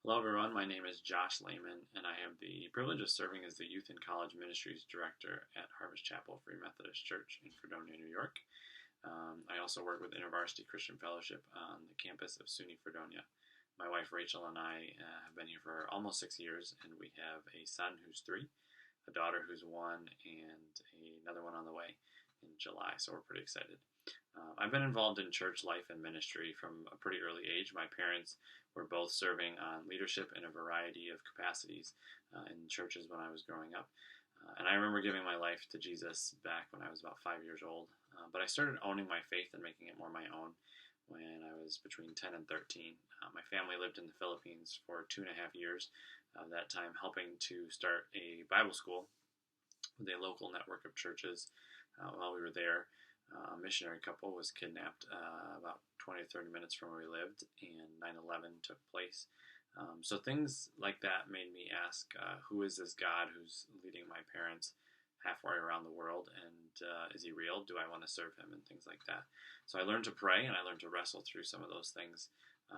Hello, everyone. My name is Josh Lehman, and I have the privilege of serving as the Youth and College Ministries Director at Harvest Chapel Free Methodist Church in Fredonia, New York. I also work with InterVarsity Christian Fellowship on the campus of SUNY Fredonia. My wife Rachel and I have been here for almost 6 years, and we have a son who's 3, a daughter who's 1, and another one on the way in July, so we're pretty excited. I've been involved in church life and ministry from a pretty early age. My parents were both serving on leadership in a variety of capacities in churches when I was growing up. And I remember giving my life to Jesus back when I was about 5 years old. But I started owning my faith and making it more my own when I was between 10 and 13. My family lived in the Philippines for 2.5 years, that time helping to start a Bible school with a local network of churches. While we were there, a missionary couple was kidnapped about 20 to 30 minutes from where we lived, and 9/11 took place. So things like that made me ask, who is this God who's leading my parents halfway around the world, and is he real? Do I want to serve him? And things like that. So I learned to pray, and I learned to wrestle through some of those things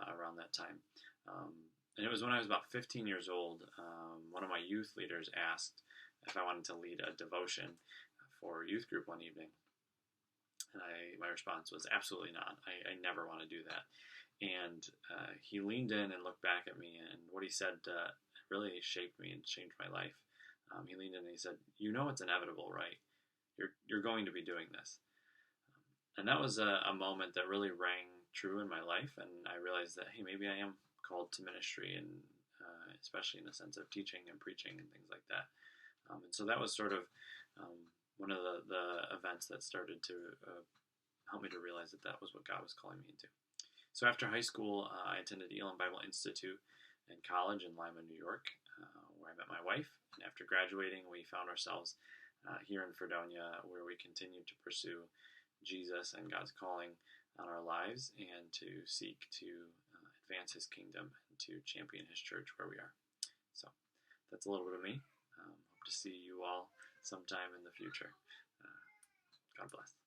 around that time. And it was when I was about 15 years old, one of my youth leaders asked if I wanted to lead a devotion for youth group one evening. And my response was absolutely not. I never want to do that. And he leaned in and looked back at me, and what he said really shaped me and changed my life. He leaned in and he said, "You know it's inevitable, right? You're going to be doing this." And that was a moment that really rang true in my life, and I realized that, hey, maybe I am called to ministry, and especially in the sense of teaching and preaching and things like that. And so that was sort of one of the events that started to help me to realize that that was what God was calling me into. So after high school, I attended Elam Bible Institute and college in Lima, New York, where I met my wife. And after graduating, we found ourselves here in Fredonia, where we continued to pursue Jesus and God's calling on our lives, and to seek to advance his kingdom and to champion his church where we are. So that's a little bit of me. Hope to see you all sometime in the future. God bless.